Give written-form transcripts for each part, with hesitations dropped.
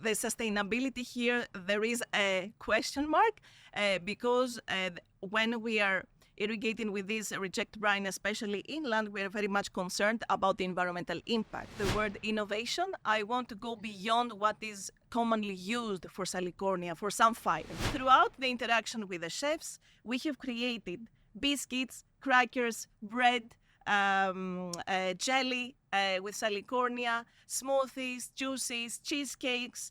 the sustainability here, there is a question mark because when we are irrigating with this reject brine, especially inland, we are very much concerned about the environmental impact. The word innovation, I want to go beyond what is commonly used for Salicornia, for some fibers. Throughout the interaction with the chefs, we have created biscuits, crackers, bread, jelly with Salicornia, smoothies, juices, cheesecakes.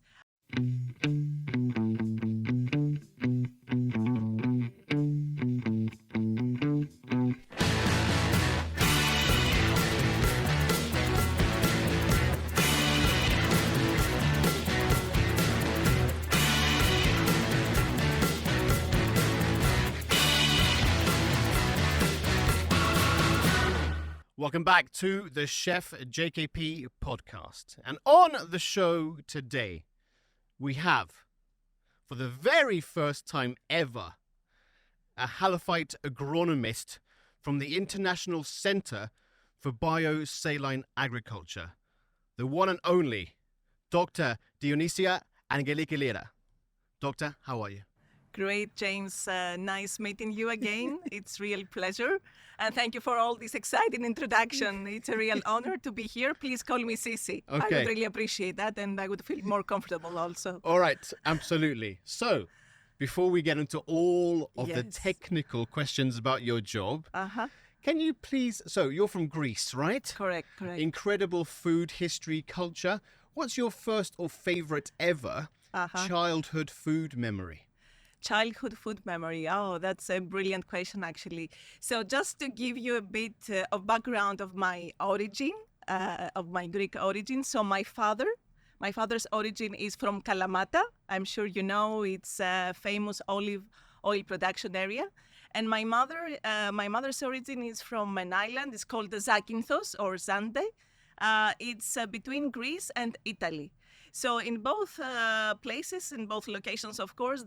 Welcome back to the Chef JKP podcast. And on the show today, we have, for the very first time ever, a Halophyte agronomist from the International Center for Biosaline Agriculture, the one and only Dr. Dionisia Angeliki Lyra. Doctor, how are you? Great, James. Nice meeting you again. It's real pleasure. And thank you for all this exciting introduction. It's a real honor to be here. Please call me Sisi. Okay. I would really appreciate that, and I would feel more comfortable also. All right, absolutely. So, before we get into all of the technical questions about your job, can you please, so you're from Greece, right? Correct. Incredible food, history, culture. What's your first or favorite ever childhood food memory? Childhood food memory. Oh, that's a brilliant question, actually. So just to give you a bit of background of my origin, of my Greek origin. So my father's origin is from Kalamata. I'm sure you know it's a famous olive oil production area. And my mother's origin is from an island. It's called the Zakynthos or Zante. It's between Greece and Italy. So in both places, in both locations, of course,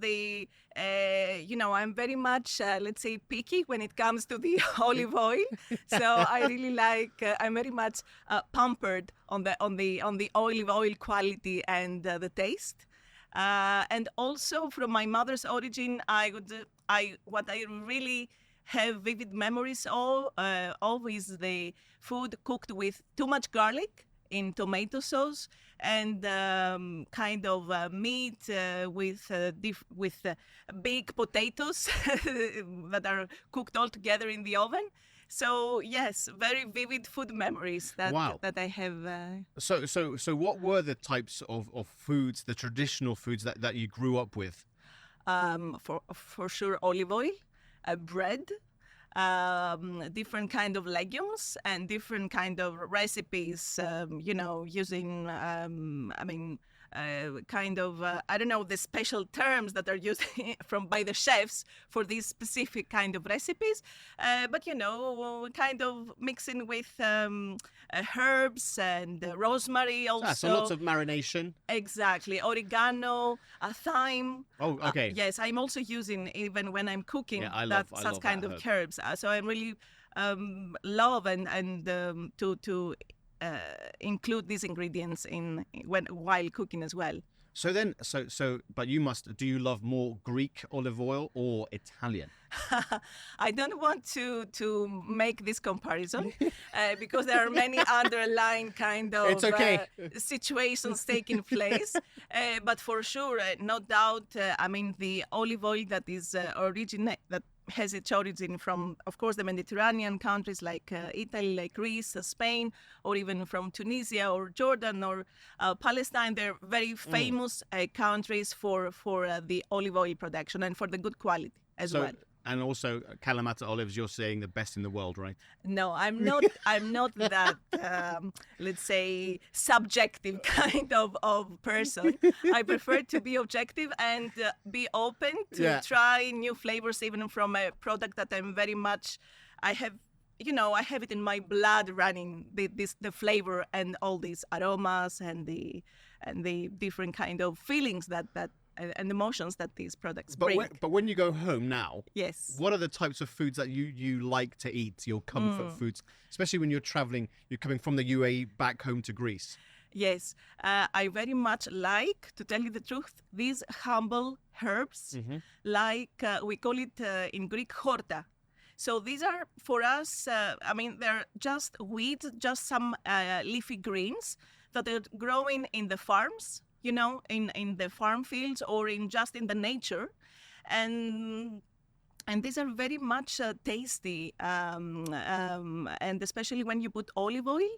I'm very much, let's say, picky when it comes to the olive oil. So I really like, I'm very much pampered on the olive oil quality and the taste. And also from my mother's origin, what I really have vivid memories of is the food cooked with too much garlic in tomato sauce and kind of meat with big potatoes that are cooked all together in the oven. So yes, very vivid food memories that I have. So what were the types of foods, the traditional foods that you grew up with? For sure, olive oil, bread, different kind of legumes and different kind of recipes, using, I don't know the special terms that are used by the chefs for these specific kind of recipes, but kind of mixing with herbs and rosemary also. So lots of marination. Exactly. Oregano, thyme. Oh, okay. Yes, I'm also using, even when I'm cooking, I love such kind that of herbs. So I really love and to include these ingredients while cooking as well. So then, but do you love more Greek olive oil or Italian? I don't want to make this comparison because there are many underlying kind of situations taking place. But for sure, no doubt, the olive oil that is that has its origin from, of course, the Mediterranean countries like Italy, like Greece, Spain, or even from Tunisia or Jordan or Palestine. They're very famous countries for the olive oil production and for the good quality as well. And also Kalamata olives, you're saying the best in the world, right? No, I'm not. I'm not that, let's say, subjective kind of person. I prefer to be objective and be open to try new flavors, even from a product that I'm very much. I have it in my blood running, the flavor and all these aromas and the different kind of feelings that and emotions that these products bring. But when you go home now, yes, what are the types of foods that you like to eat, your comfort foods, especially when you're traveling, you're coming from the UAE back home to Greece? Yes, I very much like, to tell you the truth, these humble herbs, like we call it in Greek horta. So these are for us, they're just weeds, just some leafy greens that are growing in the farms, in the farm fields or just in the nature. And these are very much tasty, and especially when you put olive oil,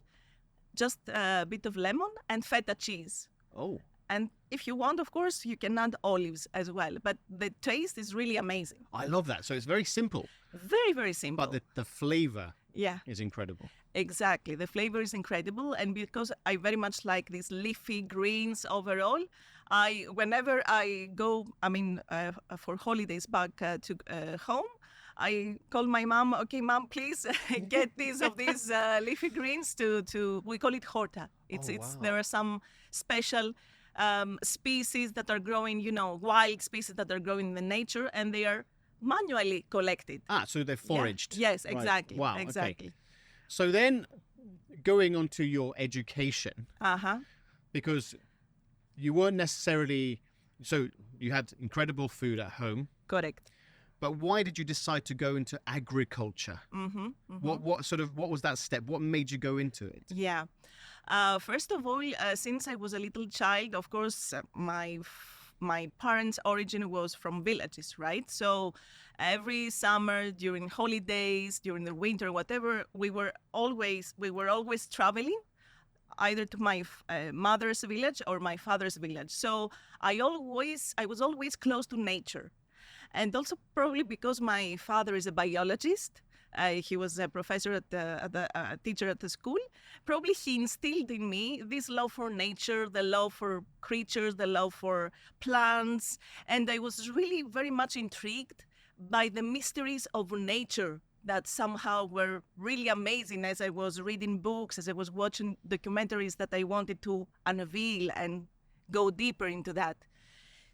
just a bit of lemon and feta cheese. Oh. And if you want, of course, you can add olives as well. But the taste is really amazing. I love that. So it's very simple. Very, very simple. But the flavor is incredible. Exactly. The flavor is incredible. And because I very much like these leafy greens overall, whenever I go, for holidays back to home, I call my mom, okay, mom, please get these leafy greens we call it horta. There are some special species that are growing, wild species that are growing in the nature, and they are manually collected. So they're foraged. Yeah. Yes, exactly. Right. Wow. Exactly. Okay. So then going on to your education, because you weren't necessarily, so you had incredible food at home. Correct. But why did you decide to go into agriculture? What was that step? What made you go into it? Yeah. First of all, since I was a little child, of course, my parents' origin was from villages, right? So every summer, during holidays, during the winter, whatever, we were always traveling, either to my mother's village or my father's village. So I was always close to nature. And also probably because my father is a biologist, he was a professor a teacher at the school. Probably he instilled in me this love for nature, the love for creatures, the love for plants. And I was really very much intrigued by the mysteries of nature that somehow were really amazing as I was reading books, as I was watching documentaries that I wanted to unveil and go deeper into that.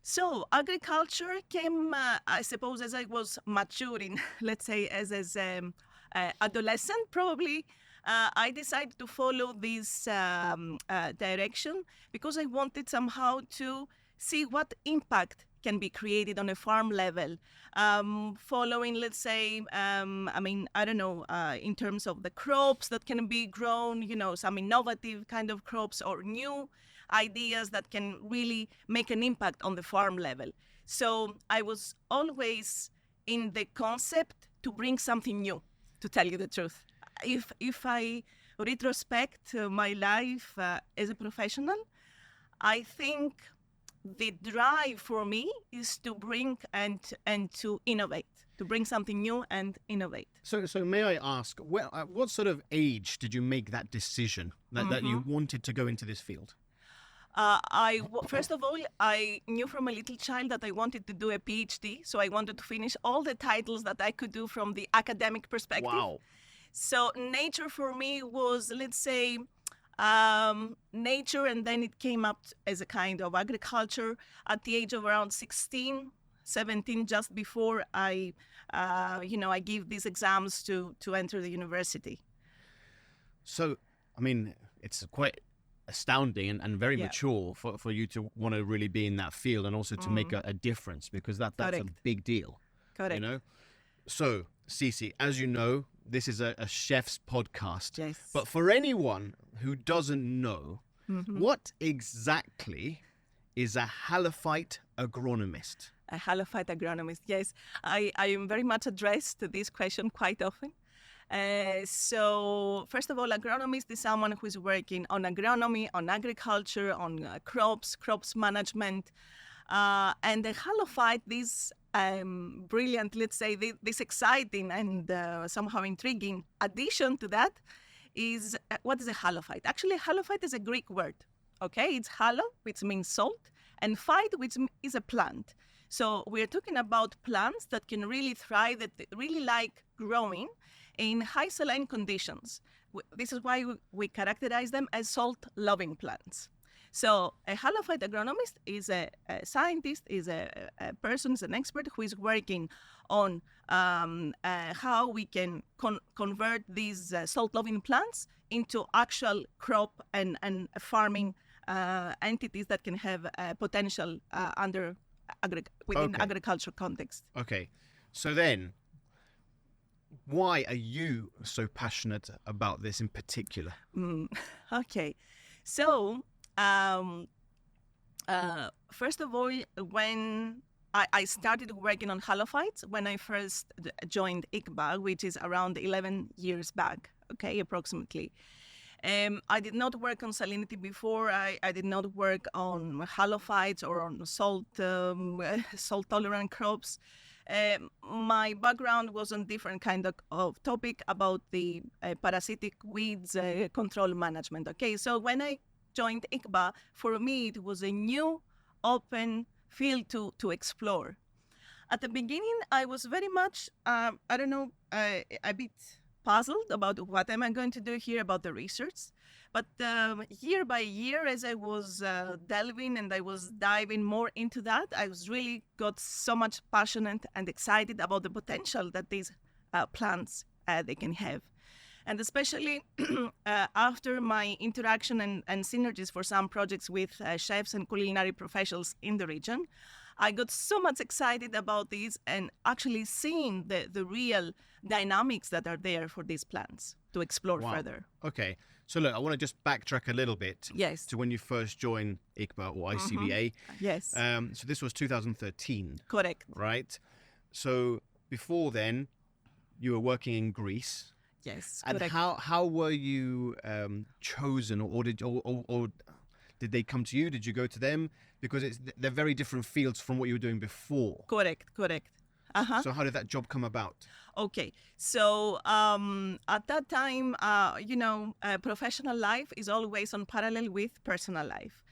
So agriculture came, I suppose, as I was maturing, let's say as an adolescent, probably. I decided to follow this direction because I wanted somehow to see what impact can be created on a farm level, following, let's say, in terms of the crops that can be grown, some innovative kind of crops or new ideas that can really make an impact on the farm level. So I was always in the concept to bring something new, to tell you the truth. If I retrospect my life as a professional, I think the drive for me is to bring and to innovate, to bring something new and innovate. So may I ask, at what sort of age did you make that decision that you wanted to go into this field? First of all, I knew from a little child that I wanted to do a PhD, so I wanted to finish all the titles that I could do from the academic perspective. Wow. So nature for me was, let's say, nature, and then it came up as a kind of agriculture at the age of around 16, 17, just before I give these exams to enter the university. So, it's quite astounding and very mature for you to want to really be in that field and also to make a difference, because that's a big deal. Correct. So, Cici, as you know, this is a chef's podcast. Yes. But for anyone who doesn't know, what exactly is a Halophyte agronomist? A Halophyte agronomist, yes. I am very much addressed to this question quite often. So first of all, agronomist is someone who is working on agronomy, on agriculture, on crops management. And the Halophyte, this brilliant, let's say, this exciting and somehow intriguing addition to that is, what is a Halophyte? Actually, Halophyte is a Greek word, okay? It's halo, which means salt, and phyte, which is a plant. So we're talking about plants that can really thrive, that really like growing in high saline conditions. This is why we characterize them as salt-loving plants. So a Halophyte agronomist is a scientist, is a person, is an expert who is working on how we can convert these salt-loving plants into actual crop and farming entities that can have potential within Okay. agriculture context. Okay. So then, why are you so passionate about this in particular? Okay. So, first of all, when I started working on Halophytes, when I first joined IBBA, which is around 11 years back, okay, approximately. I did not work on salinity before. I did not work on Halophytes or on salt-tolerant crops. My background was on different kind of topic about the parasitic weeds control management. Okay, so when I joined IBBA, for me it was a new, open field to explore. At the beginning, I was very much, a bit puzzled about what am I going to do here about the research. But year by year, as I was delving and I was diving more into that, I was really got so much passionate and excited about the potential that these plants they can have. And especially after my interaction and synergies for some projects with chefs and culinary professionals in the region, I got so much excited about this and actually seeing the real dynamics that are there for these plants to explore further. Okay. So look, I want to just backtrack a little bit to when you first joined IBBA or ICBA. Yes. So this was 2013. Correct. Right? So before then, you were working in Greece. Yes. And correct. how were you chosen, or did they come to you? Did you go to them? Because they're very different fields from what you were doing before. Correct. Uh-huh. So how did that job come about? Okay, so at that time, professional life is always on parallel with personal life.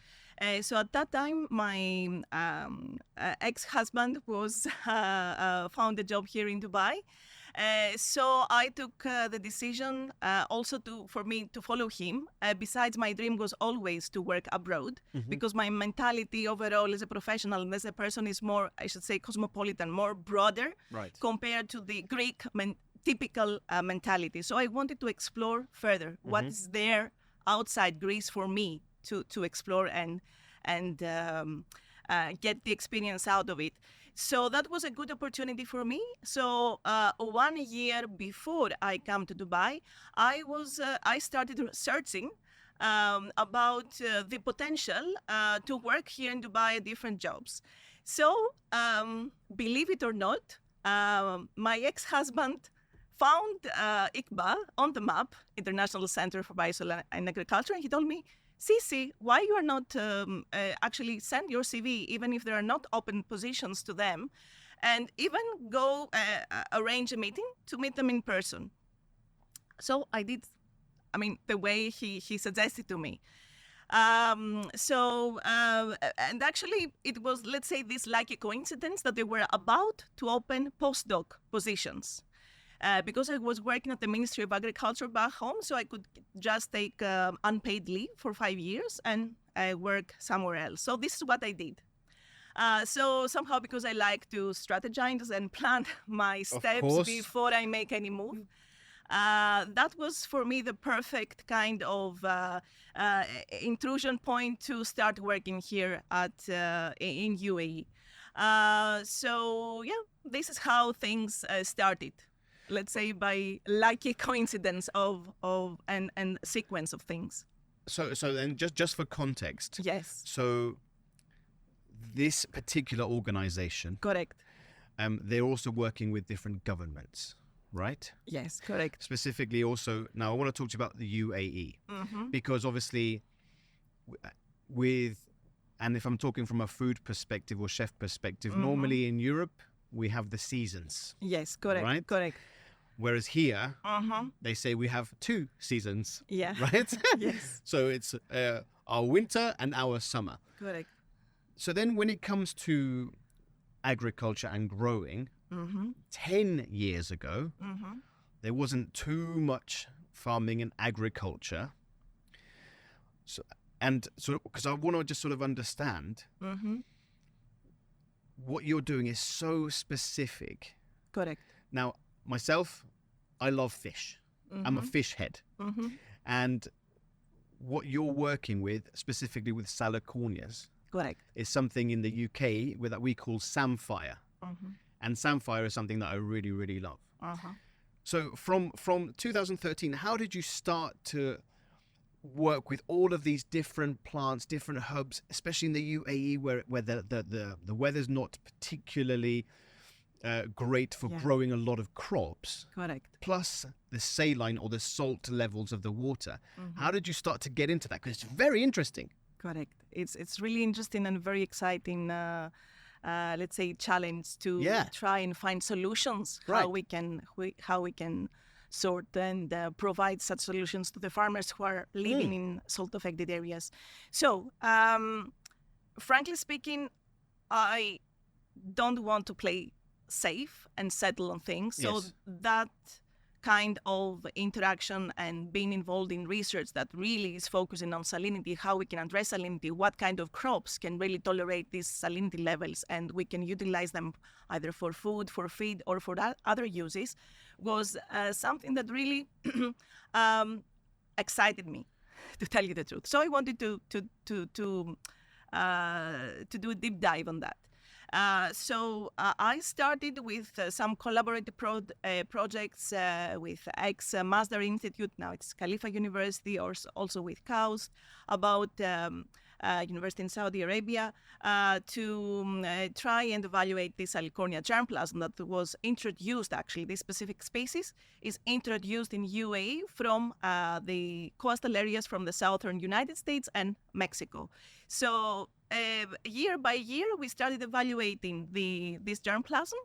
So at that time, my ex-husband was found a job here in Dubai. So I took the decision also for me to follow him. Besides, my dream was always to work abroad because my mentality overall as a professional and as a person is more, I should say, cosmopolitan, more broader compared to the Greek typical mentality. So I wanted to explore further what is there outside Greece for me to explore and get the experience out of it. So that was a good opportunity for me. So 1 year before I come to Dubai, I started researching about the potential to work here in Dubai at different jobs. So believe it or not, my ex-husband found IBBA on the map, International Center for Biosaline Agriculture, and he told me, Cici, why you are not actually send your CV, even if there are not open positions to them, and even go arrange a meeting to meet them in person. So I did, the way he suggested to me. And actually it was, let's say, this like a coincidence that they were about to open postdoc positions. Because I was working at the Ministry of Agriculture back home, so I could just take unpaid leave for 5 years and work somewhere else. So this is what I did. So somehow, because I like to strategize and plan my steps before I make any move, that was for me the perfect kind of intrusion point to start working here in UAE. So yeah, this is how things started. Let's say by lucky coincidence of and sequence of things. So then just for context. Yes. So this particular organization. Correct. They're also working with different governments, right? Yes, correct. Specifically also, now I want to talk to you about the UAE. Because obviously and if I'm talking from a food perspective or chef perspective, normally in Europe, we have the seasons. Yes, correct. Right? Correct. Whereas here, they say we have 2 seasons. Yeah. Right? Yes. So it's our winter and our summer. Correct. So then when it comes to agriculture and growing, 10 years ago, there wasn't too much farming and agriculture. So, And sort of, because I want to just sort of understand what you're doing is so specific. Correct. Now, myself, I love fish. I'm a fish head. And what you're working with, specifically with Salicornias, Correct. is something in the UK that we call samphire. And samphire is something that I really, really love. So from 2013, how did you start to work with all of these different plants, different herbs, especially in the UAE where the weather's not particularly great for growing a lot of crops? Correct. Plus the saline or the salt levels of the water. How did you start to get into that? Because it's very interesting. Correct. It's really interesting and very exciting. Let's say challenge to try and find solutions how we can sort and provide such solutions to the farmers who are living in salt-affected areas. So, frankly speaking, I don't want to play safe and settle on things. So that kind of interaction and being involved in research that really is focusing on salinity, how we can address salinity, what kind of crops can really tolerate these salinity levels, and we can utilize them either for food, for feed, or for other uses, was something that really excited me, to tell you the truth. So I wanted to do a deep dive on that. So I started with some collaborative projects with ex-Masdar Institute, now it's Khalifa University, or also with KAUST, about university in Saudi Arabia, to try and evaluate the Salicornia germplasm that was introduced, actually, this specific species is introduced in UAE from the coastal areas from the southern United States and Mexico. So year by year, we started evaluating this germplasm,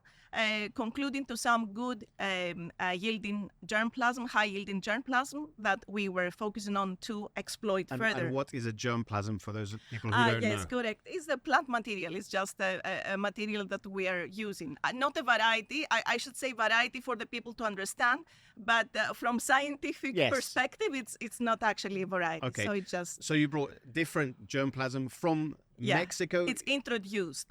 concluding to some good yielding germplasm, high yielding germplasm that we were focusing on to exploit further. And what is a germplasm for those people who don't know? Yes, correct. It's a plant material. It's just a material that we are using. Not a variety. I should say variety for the people to understand. But from scientific perspective, it's not actually a variety. Okay. So it's just. So you brought different germplasm from Mexico. It's introduced.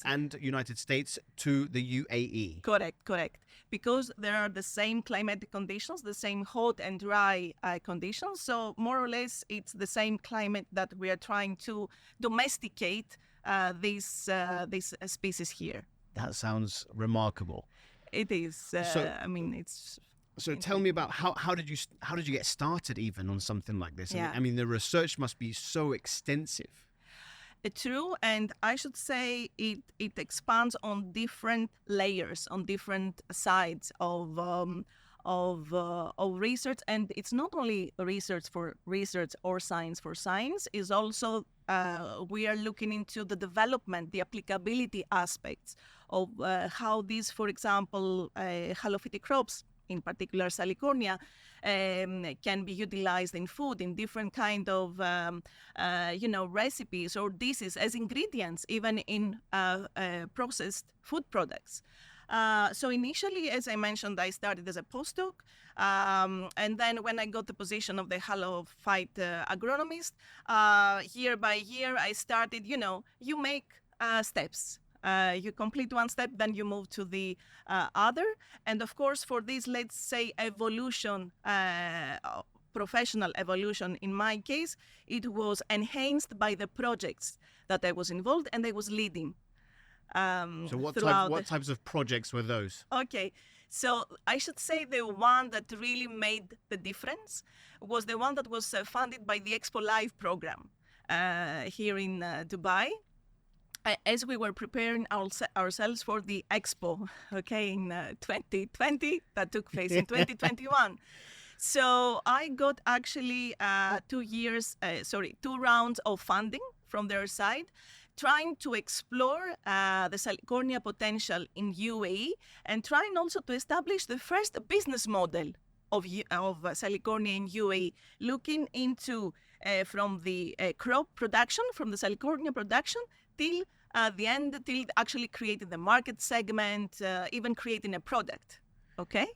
And United States to the UAE. Correct. Because there are the same climatic conditions, the same hot and dry conditions. So more or less, it's the same climate that we are trying to domesticate this species here. That sounds remarkable. It is. It's. So tell me about how did you get started even on something like this? Yeah. I mean, the research must be so extensive. True, and I should say it expands on different layers, on different sides of research, and it's not only research for research or science for science. Is also we are looking into the development, the applicability aspects of how these, for example, Halophyte crops, in particular Salicornia, can be utilized in food in different kind of recipes or dishes as ingredients, even in processed food products. So initially, as I mentioned, I started as a postdoc, and then when I got the position of the Halophyte agronomist, year by year I started. You make steps. You complete one step, then you move to the other. And of course, for this, let's say, evolution, professional evolution, in my case, it was enhanced by the projects that I was involved and I was leading. So what types of projects were those? Okay. So I should say the one that really made the difference was the one that was funded by the Expo Live program here in Dubai. As we were preparing ourselves for the expo, in 2020, that took place in 2021. So I got actually 2 rounds of funding from their side, trying to explore the Salicornia potential in UAE and trying also to establish the first business model of Salicornia in UAE, looking into from the crop production, from the Salicornia production, till the end, till actually creating the market segment, even creating a product. Okay?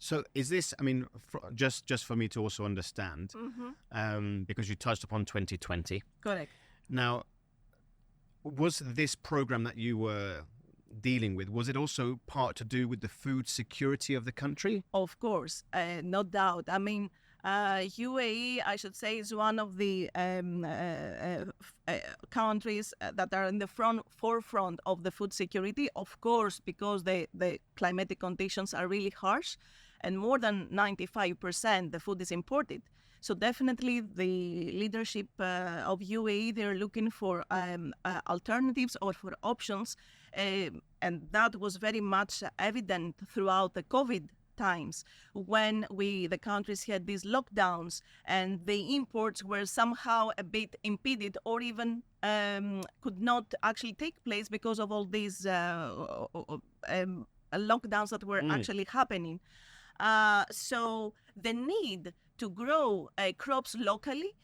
So is this, I mean, just for me to also understand, because you touched upon 2020. Correct. Now, was this program that you were dealing with, was it also part to do with the food security of the country? Of course, no doubt. I mean, UAE, I should say, is one of the countries that are in the forefront of the food security. Of course, because the climatic conditions are really harsh, and more than 95% the food is imported. So definitely the leadership of UAE, they're looking for alternatives or for options. And that was very much evident throughout the COVID times when the countries had these lockdowns and the imports were somehow a bit impeded or even could not actually take place because of all these lockdowns that were actually happening. So the need to grow crops locally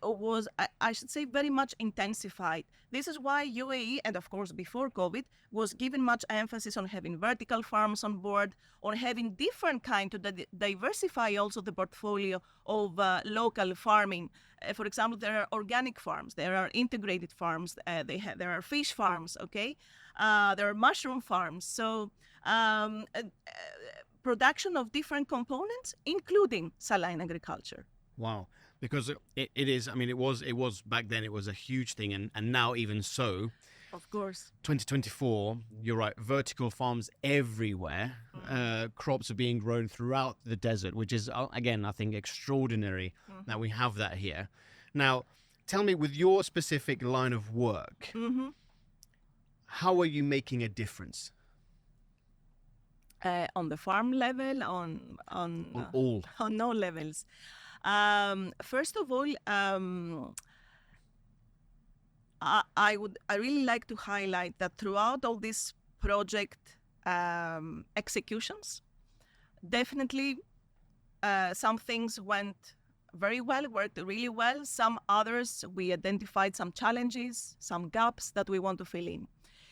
was, I should say, very much intensified. This is why UAE, and of course before COVID, was given much emphasis on having vertical farms on board, on having different kind to diversify also the portfolio of local farming. For example, there are organic farms, there are integrated farms, there are fish farms, okay? There are mushroom farms. So production of different components, including saline agriculture. Wow. Because it is, I mean, it was back then, it was a huge thing. And now even so, of course, 2024, you're right, vertical farms everywhere. Crops are being grown throughout the desert, which is, again, I think extraordinary that we have that here. Now, tell me, with your specific line of work, how are you making a difference? On the farm level, on all levels. First of all, I really like to highlight that throughout all these project executions, definitely some things went very well, worked really well. Some others, we identified some challenges, some gaps that we want to fill in.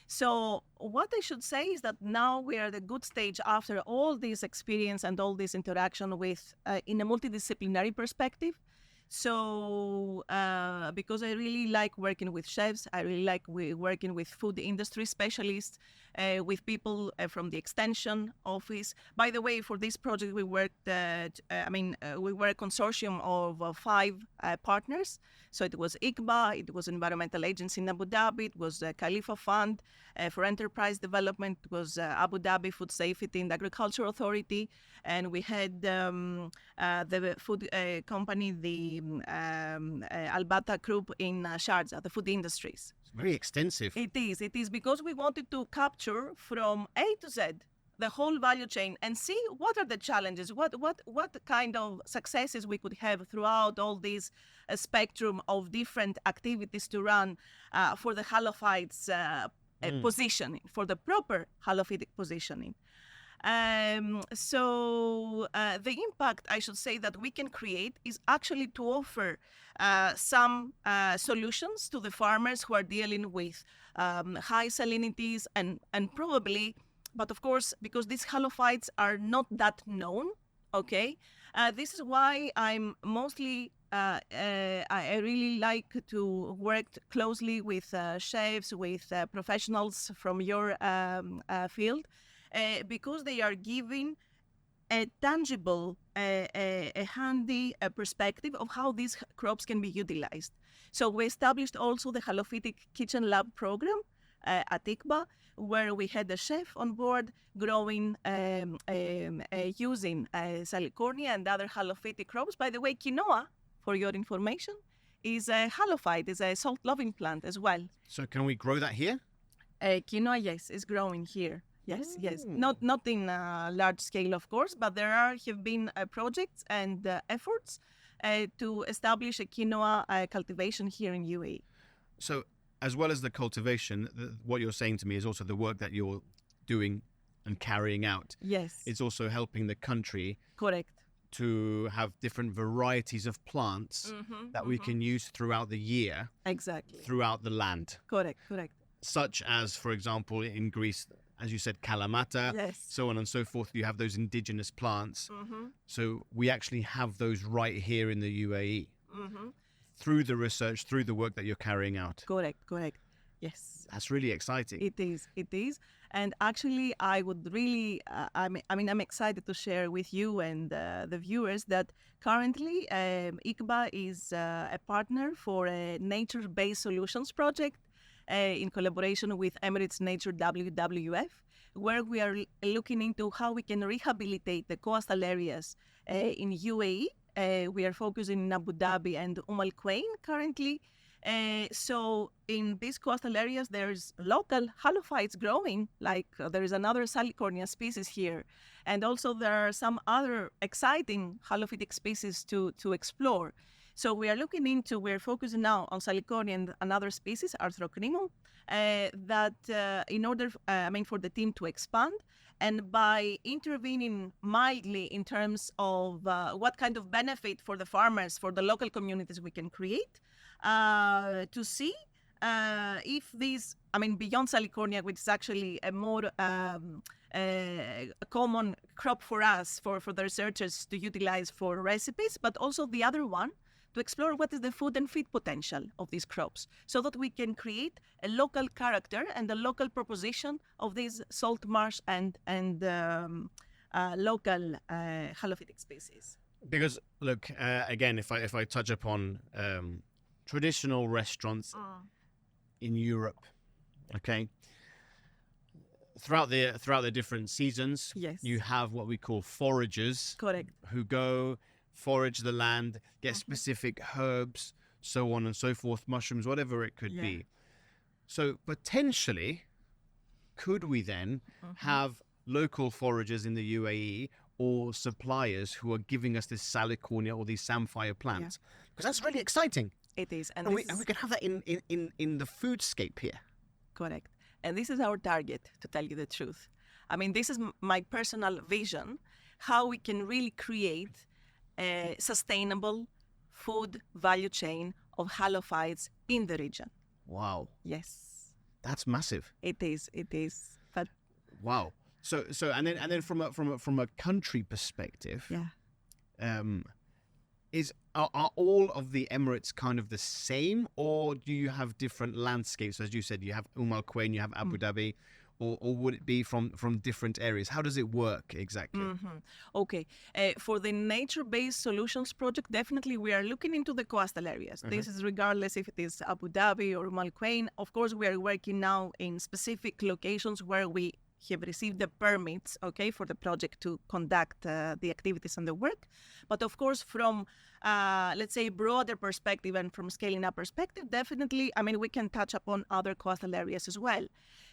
So what I should say is that now we are at a good stage after all this experience and all this interaction with, in a multidisciplinary perspective. So because I really like working with chefs, I really like working with food industry specialists, with people from the extension office. By the way, for this project, we worked, we were a consortium of 5 partners. So it was IBBA, it was Environmental Agency in Abu Dhabi, it was Khalifa Fund for Enterprise Development, it was Abu Dhabi Food Safety and Agriculture Authority, and we had the food company, the Albata Group in Sharjah, the food industries. It's very extensive. It is because we wanted to capture from A to Z the whole value chain and see what are the challenges, what kind of successes we could have throughout all this spectrum of different activities to run for the Halophytes positioning, for the proper Halophytic positioning. So the impact, I should say, that we can create is actually to offer some solutions to the farmers who are dealing with high salinities and probably, but of course, because these Halophytes are not that known, okay? This is why I'm mostly, I really like to work closely with chefs, with professionals from your field, because they are giving a tangible, a handy perspective of how these crops can be utilized. So we established also the Halophytic Kitchen Lab program at IBBA, where we had a chef on board growing, using Salicornia and other Halophytic crops. By the way, quinoa, for your information, is a Halophyte, is a salt-loving plant as well. So can we grow that here? Quinoa, yes, is growing here. Yes, yes. Not in a large scale, of course, but there have been projects and efforts to establish a quinoa cultivation here in UAE. So as well as the cultivation, what you're saying to me is also the work that you're doing and carrying out. Yes. It's also helping the country. Correct. To have different varieties of plants that we can use throughout the year. Exactly. Throughout the land. Correct. Such as, for example, in Greece, as you said, Kalamata, Yes. so on and so forth. You have those indigenous plants. Mm-hmm. So we actually have those right here in the UAE Mm-hmm. through the research, through the work that you're carrying out. Correct. Yes. That's really exciting. It is. And actually, I would really, I'm excited to share with you and the viewers that currently IBBA is a partner for a nature-based solutions project in collaboration with Emirates Nature WWF, where we are looking into how we can rehabilitate the coastal areas in UAE. We are focusing in Abu Dhabi and Al Quwain currently. So in these coastal areas, there's local Halophytes growing, like there is another Salicornia species here. And also there are some other exciting Halophytic species to explore. So we're focusing now on Salicornia and another species, Arthrocrinum, that in order, for the team to expand, and by intervening mildly in terms of what kind of benefit for the farmers, for the local communities we can create, to see if these, beyond Salicornia, which is actually a more common crop for us, for the researchers to utilize for recipes, but also the other one, to explore what is the food and feed potential of these crops, so that we can create a local character and a local proposition of these salt marsh and local halophytic species. Because look, again, if I touch upon traditional restaurants in Europe, okay, throughout the different seasons, Yes. you have what we call foragers. Correct. Who go forage the land, get specific herbs, so on and so forth, mushrooms, whatever it could be. So potentially, could we then have local foragers in the UAE or suppliers who are giving us this Salicornia or these samphire plants? Because that's really exciting. It is. And we can have that in the foodscape here. Correct. And this is our target, to tell you the truth. This is my personal vision, how we can really create a sustainable food value chain of halophytes in the region. Wow. Yes. That's massive. It is. But wow. So and then from a country perspective, are all of the Emirates kind of the same, or do you have different landscapes? As you said, you have Al Quwain, you have Abu Dhabi, or would it be from different areas? How does it work exactly? Okay. For the nature-based solutions project, definitely we are looking into the coastal areas. This is regardless if it is Abu Dhabi or Al Quwain. Of course, we are working now in specific locations where we have received the permits, for the project to conduct the activities and the work. But of course, from let's say broader perspective and from scaling up perspective, definitely, we can touch upon other coastal areas as well.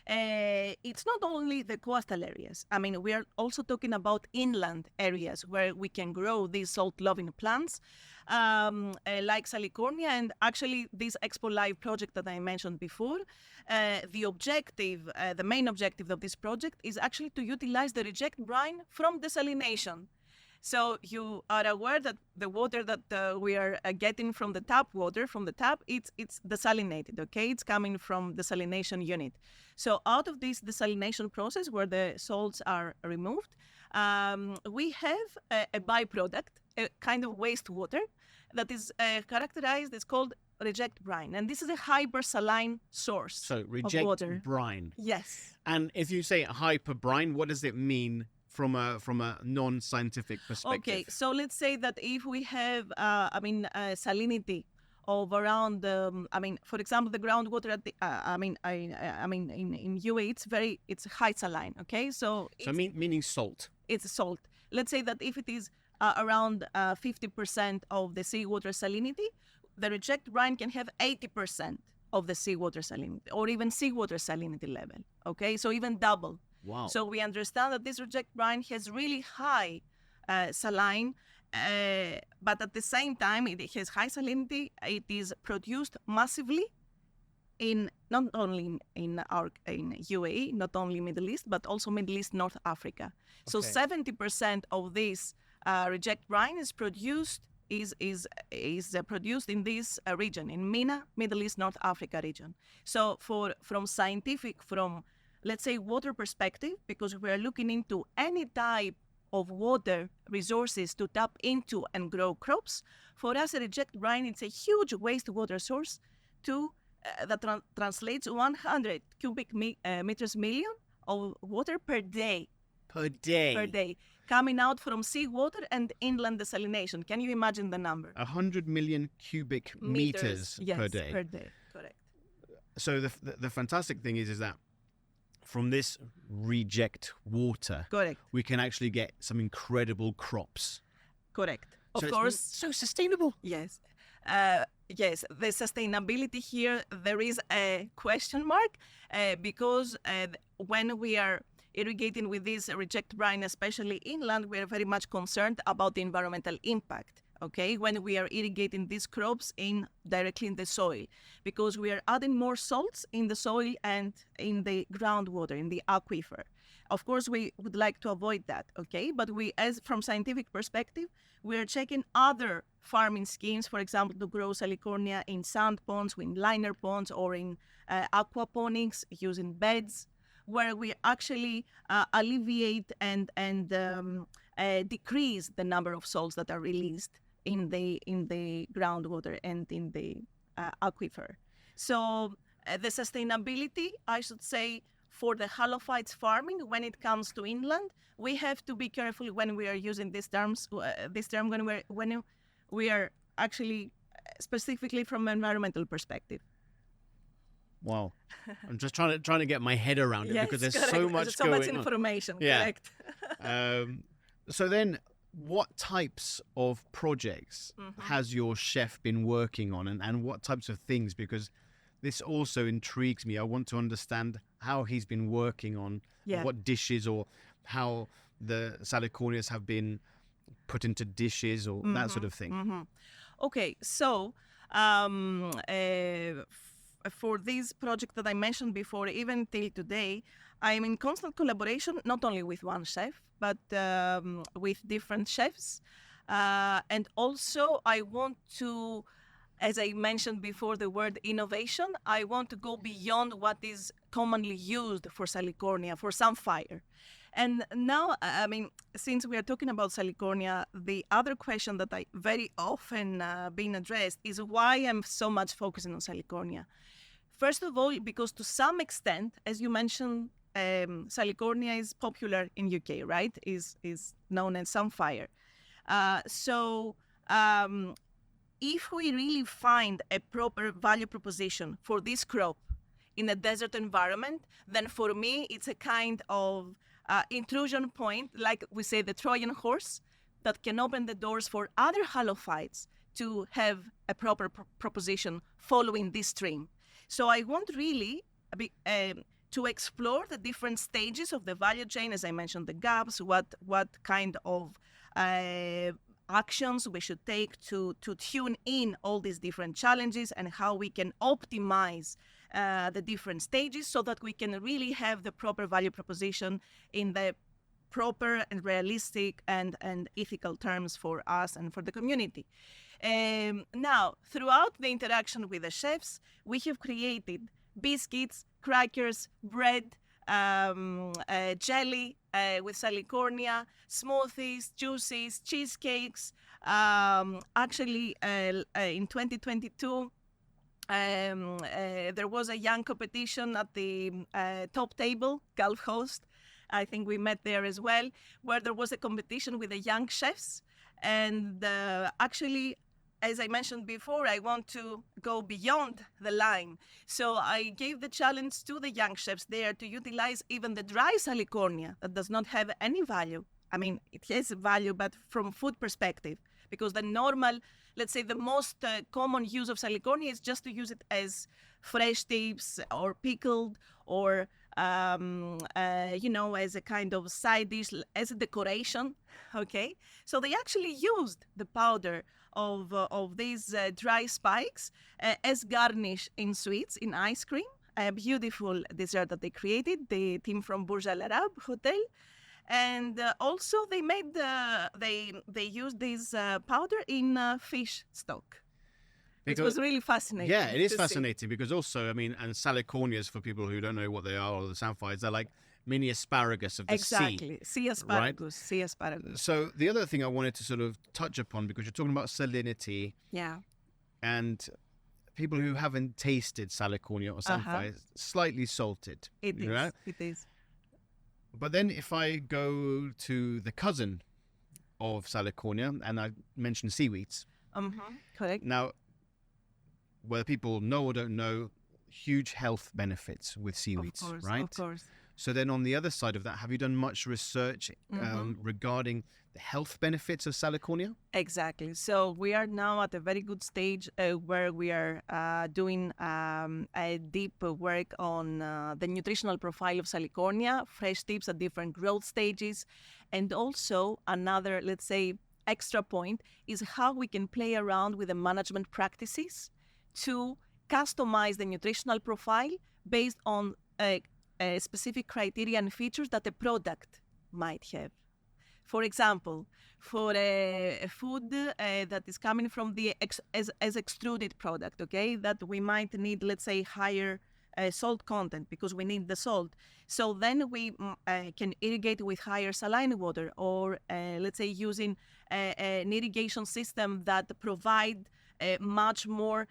It's not only the coastal areas. We are also talking about inland areas where we can grow these salt-loving plants, like Salicornia, and actually this Expo Live project that I mentioned before. The main objective of this project is actually to utilize the reject brine from desalination. So you are aware that the water that we are getting from the tap, it's desalinated, okay? It's coming from the desalination unit. So out of this desalination process where the salts are removed, we have a byproduct, a kind of wastewater that is characterized, it's called reject brine. And this is a hypersaline source So of reject water. brine. Yes. And if you say hyperbrine, what does it mean from a non-scientific perspective? Okay, so let's say that if we have, salinity of around, for example, the groundwater at the, in UAE, it's high saline. Okay, so meaning salt. It's salt. Let's say that if it is around 50% of the seawater salinity, the reject brine can have 80% of the seawater salinity, or even seawater salinity level. Okay, so even double. Wow. So we understand that this reject brine has really high saline, but at the same time, it has high salinity. It is produced massively not only in UAE, not only Middle East, but also Middle East, North Africa. So 70% of this reject brine is produced produced in this region, in MENA, Middle East, North Africa region. So from let's say, water perspective, because we're looking into any type of water resources to tap into and grow crops, for us, a reject brine, it's a huge wastewater source that translates 100 cubic meters million of water per day. Per day. Per day, coming out from seawater and inland desalination. Can you imagine the number? 100 million cubic meters yes, per day. Per day, correct. So the fantastic thing is that from this reject water, correct, we can actually get some incredible crops. Correct. So of course. So sustainable. Yes. Yes, the sustainability here, there is a question mark because when we are irrigating with this reject brine, especially inland, we are very much concerned about the environmental impact, okay, when we are irrigating these crops directly in the soil, because we are adding more salts in the soil and in the groundwater, in the aquifer. Of course, we would like to avoid that, okay? But from scientific perspective, we are checking other farming schemes, for example, to grow Salicornia in sand ponds, in liner ponds, or in aquaponics using beds, where we actually alleviate and decrease the number of salts that are released in the groundwater and in the aquifer. So the sustainability, I should say, for the Halophytes farming, when it comes to inland, we have to be careful when we are using these terms. When we are actually specifically from an environmental perspective. Wow, I'm just trying to get my head around it, yes, because there's correct. so much there's so going much information. on. Yeah. Correct. So then, what types of projects has your chef been working on, and what types of things? Because this also intrigues me. I want to understand how he's been working on what dishes, or how the Salicornias have been put into dishes, or that sort of thing. Okay, so for this project that I mentioned before, even till today, I'm in constant collaboration, not only with one chef, but with different chefs. And also, I want to, as I mentioned before, the word innovation, I want to go beyond what is commonly used for Salicornia, for samphire. And now, I mean, since we are talking about Salicornia, the other question that I very often being addressed is why I'm so much focusing on Salicornia. First of all, because to some extent, as you mentioned, Salicornia is popular in UK, right? Is known as samphire. So if we really find a proper value proposition for this crop in a desert environment, then for me, it's a kind of intrusion point, like we say, the Trojan horse, that can open the doors for other Halophytes to have a proper proposition following this stream. So I want really to explore the different stages of the value chain, as I mentioned, the gaps, what kind of actions we should take to tune in all these different challenges, and how we can optimize the different stages so that we can really have the proper value proposition in the proper and realistic and ethical terms for us and for the community. Now, throughout the interaction with the chefs, we have created biscuits, crackers, bread, jelly with Salicornia, smoothies, juices, cheesecakes. Actually, in 2022, there was a young competition at the Top Table Gulf Host. I think we met there as well, where there was a competition with the young chefs. And actually, as I mentioned before, I want to go beyond the line. So I gave the challenge to the young chefs there to utilize even the dry Salicornia that does not have any value. I mean, it has value, but from food perspective, because the normal, let's say the most common use of Salicornia is just to use it as fresh tips or pickled, or as a kind of side dish, as a decoration, okay? So they actually used the powder of these dry spikes as garnish in sweets, in ice cream, a beautiful dessert that they created, the team from Burj Al Arab Hotel. And also they made they used this powder in fish stock. It was really fascinating. Yeah, it is to see. fascinating because also, I mean, and Salicornias, for people who don't know what they are, or the Samphires, they're like mini asparagus of the sea. Exactly. Sea asparagus. Sea asparagus. So the other thing I wanted to sort of touch upon, because you're talking about salinity Yeah. and people who haven't tasted Salicornia or Samphire, slightly salted. It is. Right? It is. But then if I go to the cousin of Salicornia, and I mentioned seaweeds. Correct. Now, whether people know or don't know, huge health benefits with seaweeds, right? Of course. So then on the other side of that, have you done much research regarding the health benefits of Salicornia? Exactly. So we are now at a very good stage where we are doing a deep work on the nutritional profile of Salicornia, fresh tips at different growth stages. And also another, let's say, extra point is how we can play around with the management practices to customize the nutritional profile based on specific criteria and features that the product might have. For example, for a food that is coming from the as extruded product, okay, that we might need, let's say, higher salt content because we need the salt. So then we can irrigate with higher saline water, or let's say using an irrigation system that provide much more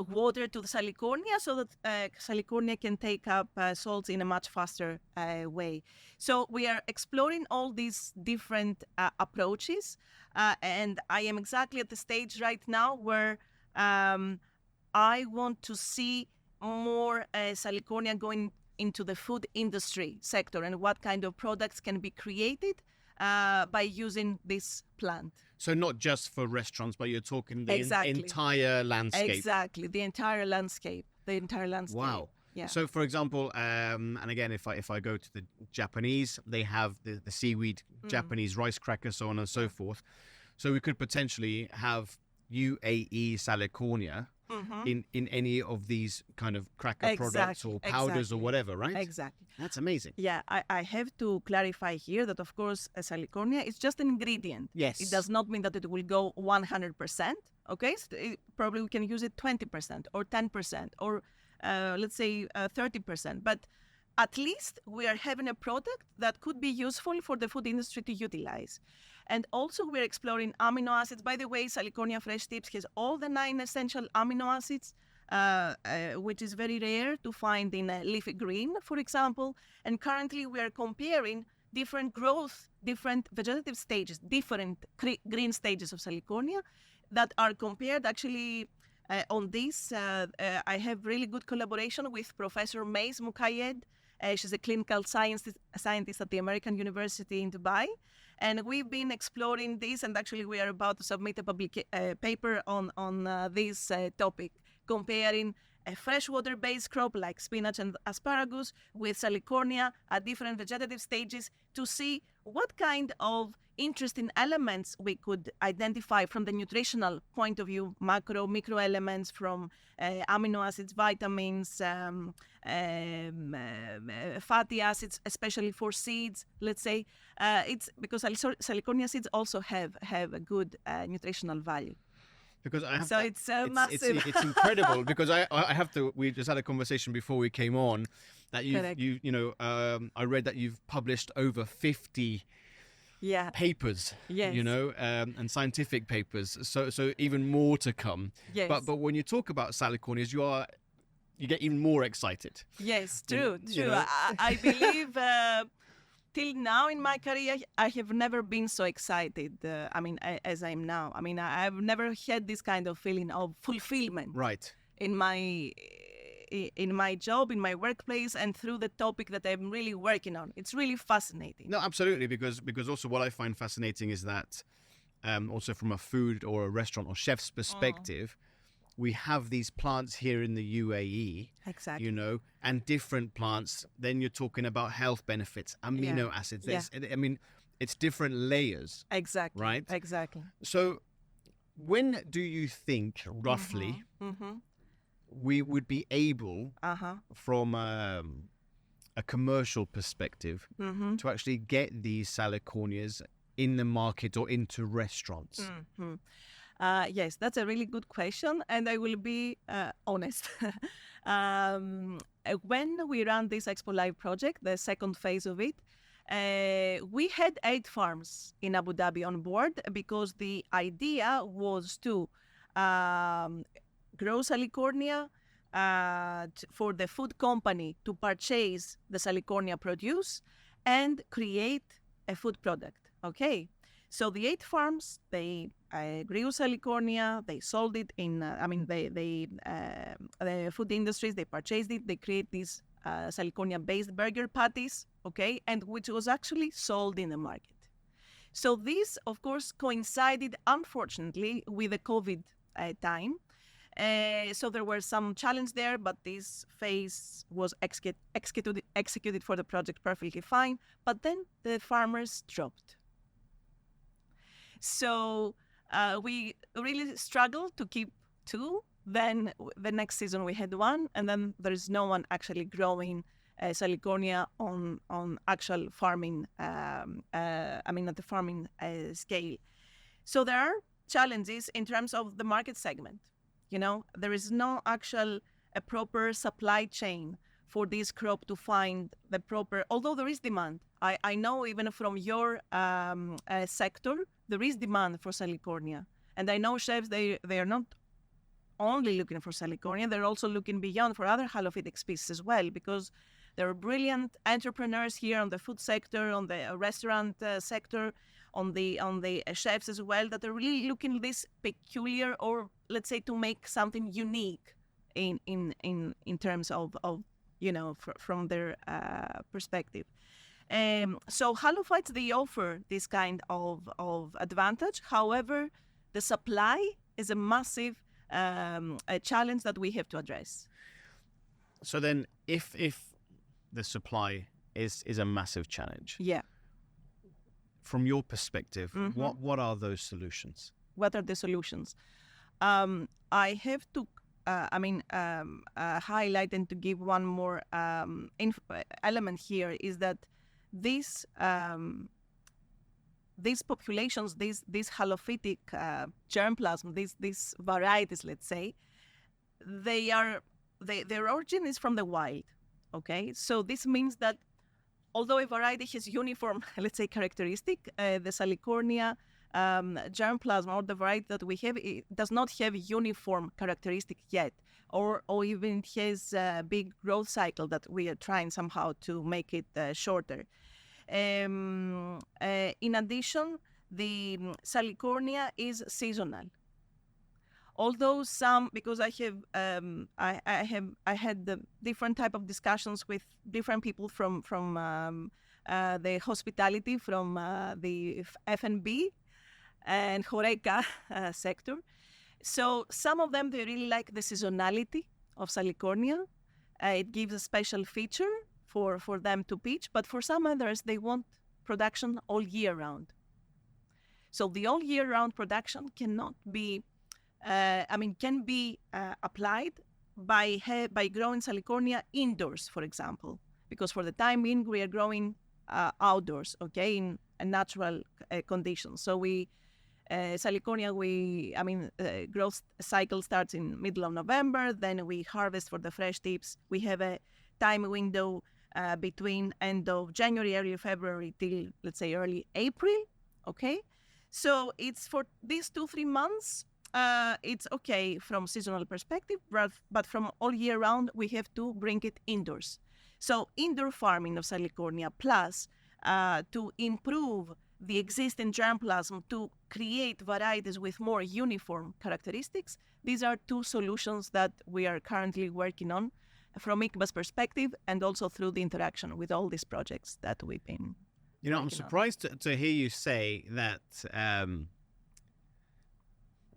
water to the Salicornia so that Salicornia can take up salts in a much faster way. So we are exploring all these different approaches, and I am exactly at the stage right now where I want to see more Salicornia going into the food industry sector and what kind of products can be created by using this plant. So not just for restaurants, but you're talking the entire landscape. Exactly, the entire landscape. Wow. Yeah. So, for example, and again, if I go to the Japanese, they have the seaweed, Japanese rice crackers, so on and so forth. So we could potentially have UAE Salicornia in any of these kind of cracker products or powders or whatever, right? Exactly. That's amazing. Yeah, I have to clarify here that, of course, Salicornia is just an ingredient. Yes. It does not mean that it will go 100%, okay? So probably we can use it 20% or 10% or let's say 30%. But at least we are having a product that could be useful for the food industry to utilize. And also we're exploring amino acids. By the way, Salicornia Fresh Tips has all the 9 essential amino acids, which is very rare to find in leafy green, for example. And currently we are comparing different growth, different vegetative stages, different green stages of Salicornia that are compared actually on this. I have really good collaboration with Professor Mays Mukayyed. She's a clinical scientist at the American University in Dubai. And we've been exploring this, and actually we are about to submit a paper on this topic, comparing a freshwater-based crop like spinach and asparagus with Salicornia at different vegetative stages to see what kind of interesting elements we could identify from the nutritional point of view, macro, micro elements from amino acids, vitamins, fatty acids, especially for seeds, let's say. It's because Salicornia seeds also have a good nutritional value. Because I have so it's massive. It's incredible because I have to. We just had a conversation before we came on that I read that you've published over 50 papers, yes. And scientific papers. So even more to come. Yes. But when you talk about Salicornias, you get even more excited. Yes, true. I believe. Till now in my career, I have never been so excited. As I am now. I've never had this kind of feeling of fulfillment. Right. In my job, in my workplace, and through the topic that I'm really working on. It's really fascinating. No, absolutely, because also what I find fascinating is that also from a food or a restaurant or chef's perspective, we have these plants here in the UAE, exactly. And different plants. Then you're talking about health benefits, amino acids. It's different layers. Exactly. Right? Exactly. So when do you think, roughly, we would be able, from a commercial perspective, to actually get these Salicornias in the market or into restaurants? Yes, that's a really good question, and I will be honest. When we ran this Expo Live project, the second phase of it, we had 8 farms in Abu Dhabi on board because the idea was to grow Salicornia for the food company to purchase the Salicornia produce and create a food product. Okay, so the 8 farms, they grew Salicornia, they sold it in, the food industries, they purchased it, they create these Salicornia-based burger patties, okay, and which was actually sold in the market. So this, of course, coincided, unfortunately, with the COVID time. So there were some challenges there, but this phase was executed for the project perfectly fine. But then the farmers dropped. So we really struggled to keep 2. Then the next season we had 1, and then there is no one actually growing Salicornia on actual farming, at the farming scale. So there are challenges in terms of the market segment. There is no actual a proper supply chain for this crop to find the proper, although there is demand. I know even from your sector, there is demand for Salicornia. And I know chefs, they are not only looking for Salicornia, they're also looking beyond for other halophytic species as well, because there are brilliant entrepreneurs here on the food sector, on the restaurant sector, on the chefs as well, that are really looking at this peculiar, or let's say to make something unique in terms of from their perspective. So Halophytes, they offer this kind of advantage. However, the supply is a massive a challenge that we have to address. So then, if the supply is a massive challenge, yeah, from your perspective, what are those solutions? What are the solutions? I have to highlight and to give one more element here is that these populations, these halophytic germplasm, these varieties, let's say, their origin is from the wild. Okay, so this means that although a variety has uniform, let's say, characteristic, the Salicornia germplasm, or the variety that we have, it does not have uniform characteristic yet, or even it has a big growth cycle that we are trying somehow to make it shorter. In addition, the Salicornia is seasonal. Although some, because I had the different type of discussions with different people from the hospitality, from the F&B and Horeca sector. So some of them, they really like the seasonality of Salicornia. It gives a special feature for them to pitch, but for some others, they want production all year round. So the all year round production cannot be can be applied by growing Salicornia indoors, for example, because for the time being we are growing outdoors, okay, in natural conditions. So Salicornia, growth cycle starts in middle of November, then we harvest for the fresh tips. We have a time window between end of January, early February till, let's say, early April, okay? So it's for these 2-3 months, it's okay from seasonal perspective, but from all year round, we have to bring it indoors. So indoor farming of Salicornia plus to improve the existing germplasm to create varieties with more uniform characteristics, these are 2 solutions that we are currently working on from IBBA's perspective, and also through the interaction with all these projects that we've been I'm surprised to hear you say that.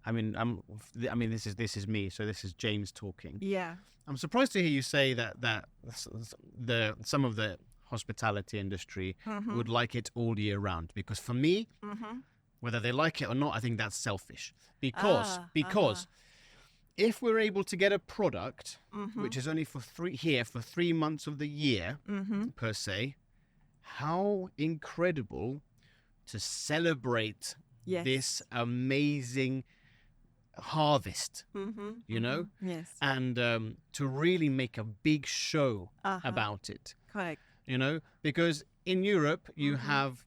This is me, so this is James talking. Yeah. I'm surprised to hear you say that some of the hospitality industry would like it all year round, because for me, whether they like it or not, I think that's selfish. Because if we're able to get a product which is only for 3 months of the year per se, how incredible to celebrate this amazing harvest, you know, Yes. and to really make a big show Uh-huh. about it, Correct. you know, because in Europe you have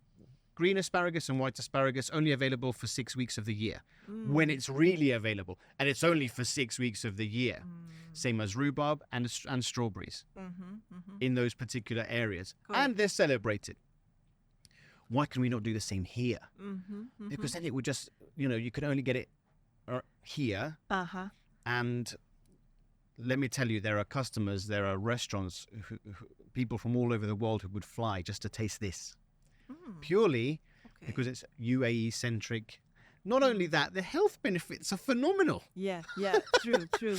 green asparagus and white asparagus only available for 6 weeks of the year when it's really available, and it's only for 6 weeks of the year. Same as rhubarb and strawberries in those particular areas. Correct. And they're celebrated. Why can we not do the same here? Because then it would just, you know, you could only get it here. And let me tell you, there are customers, there are restaurants, people from all over the world who would fly just to taste this. Purely because it's UAE centric. Not only that, the health benefits are phenomenal. Yeah, true.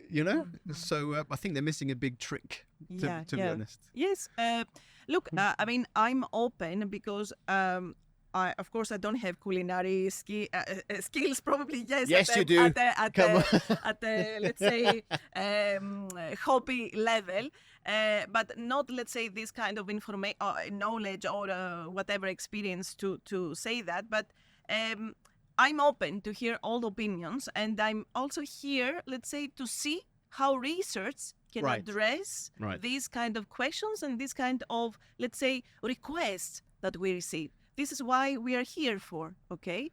You know, so I think they're missing a big trick, to be honest. Yes. Look, I mean, I'm open because of course, I don't have culinary skills. Probably, yes. Yes, you do. At the let's say hobby level, but not, let's say, this kind of knowledge or whatever experience to say that. But I'm open to hear all opinions, and I'm also here, let's say, to see how research can address these kind of questions and this kind of, let's say, requests that we receive. This is why we are here for, okay?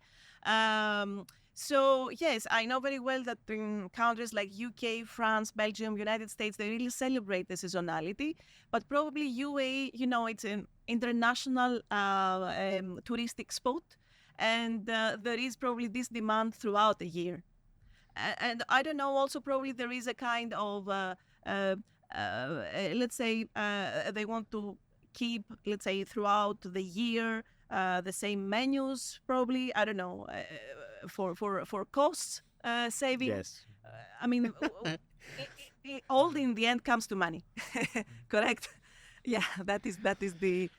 So, yes, I know very well that in countries like UK, France, Belgium, United States, they really celebrate the seasonality. But probably UAE, you know, it's an international touristic spot. And there is probably this demand throughout the year. And I don't know, also probably there is a kind of, let's say, they want to keep, let's say, throughout the year, the same menus, probably, I don't know, for cost saving. Yes. I mean, all in the end comes to money. Correct? Yeah, that is the...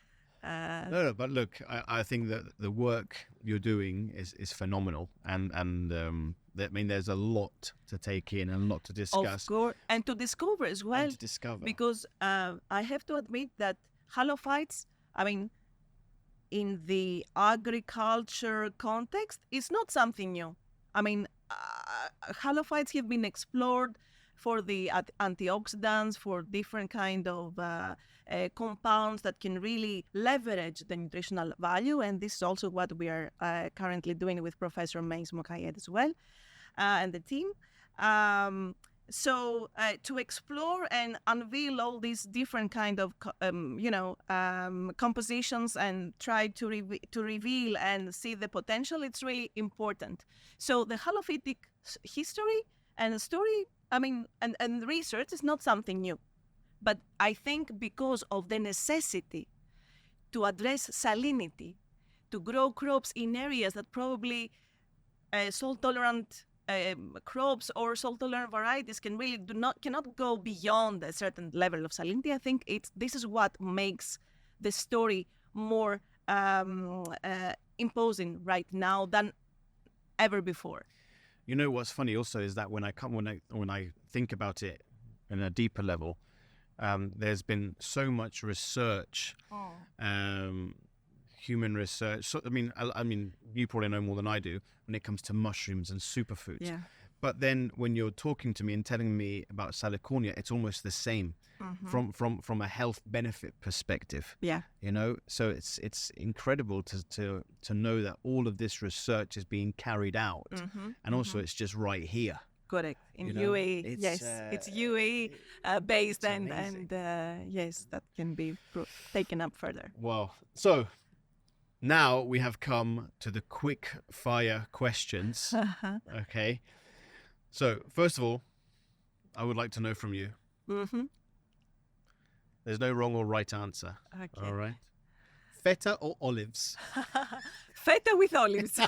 No, but look, I think that the work you're doing is phenomenal, and I mean, there's a lot to take in and a lot to discuss. Of course, and to discover as well. And to discover. Because I have to admit that Halophytes, I mean, in the agriculture context, is not something new. I mean, Halophytes have been explored for the antioxidants, for different kind of compounds that can really leverage the nutritional value. And this is also what we are currently doing with Professor Mays Mokayed as well, and the team. So to explore and unveil all these different kind of, compositions and try to reveal and see the potential, it's really important. So the Halophytic history and story, I mean, and research is not something new. But I think because of the necessity to address salinity, to grow crops in areas that probably salt-tolerant crops or salt-tolerant varieties cannot go beyond a certain level of salinity, I think this is what makes the story more imposing right now than ever before. You know what's funny also is that when I think about it in a deeper level, there's been so much research, human research. So, I mean, you probably know more than I do when it comes to mushrooms and superfoods. Yeah. But then when you're talking to me and telling me about Salicornia, it's almost the same from a health benefit perspective. Yeah. You know, so it's incredible to know that all of this research is being carried out, and also it's just right here. Correct. In UAE, yes, it's UAE based, and yes, that can be taken up further. Well, so now we have come to the quick fire questions. Okay. So first of all, I would like to know from you. There's no wrong or right answer. Okay. All right. Feta or olives? Feta with olives.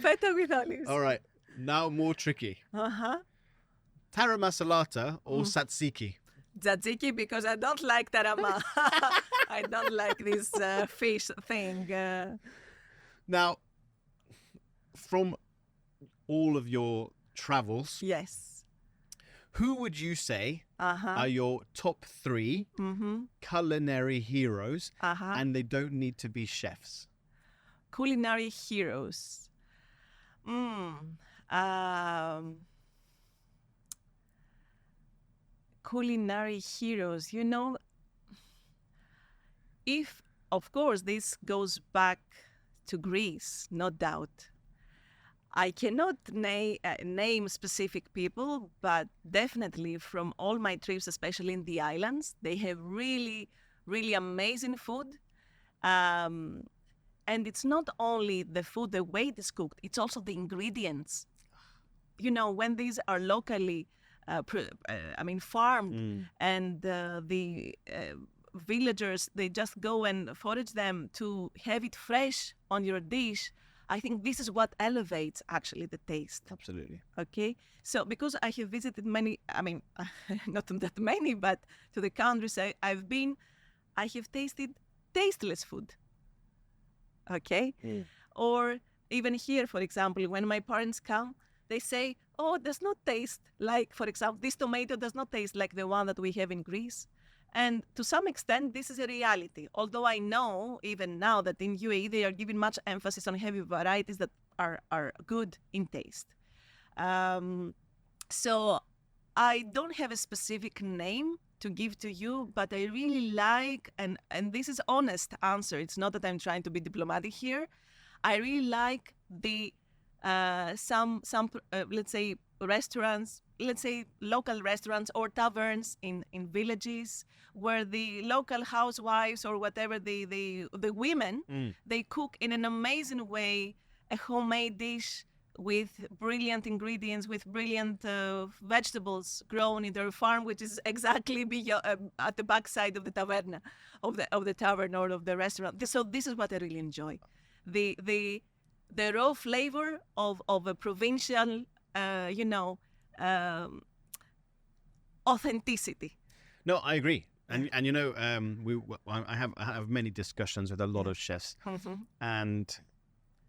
Feta with olives. All right. Now more tricky. Tara masalata or tzatziki? Tzatziki, because I don't like tarama. I don't like this fish thing. Now, from all of your travels, Yes. who would you say are your top 3 culinary heroes, and they don't need to be chefs? Culinary heroes. Culinary heroes. If, of course, this goes back to Greece, no doubt. I cannot name specific people, but definitely from all my trips, especially in the islands, they have really, really amazing food. And it's not only the food, the way it is cooked, it's also the ingredients. When these are locally, farmed, and the villagers, they just go and forage them to have it fresh on your dish. I think this is what elevates actually the taste. Absolutely. Okay. So because I have visited many, not that many, but to the countries I've been, I have tasted tasteless food. Okay. Or even here, for example, when my parents come, they say, oh, it does not taste like, for example, this tomato does not taste like the one that we have in Greece. And to some extent, this is a reality. Although I know even now that in UAE, they are giving much emphasis on heavy varieties that are good in taste. So I don't have a specific name to give to you, but I really like, and this is honest answer. It's not that I'm trying to be diplomatic here. I really like the some let's say restaurants, let's say local restaurants or taverns in villages where the local housewives or whatever the women, they cook in an amazing way a homemade dish with brilliant ingredients, with brilliant vegetables grown in their farm, which is exactly at the backside of the taverna, of the tavern or of the restaurant. So this is what I really enjoy, the raw flavor of a provincial, authenticity. No, I agree. And I have many discussions with a lot of chefs, and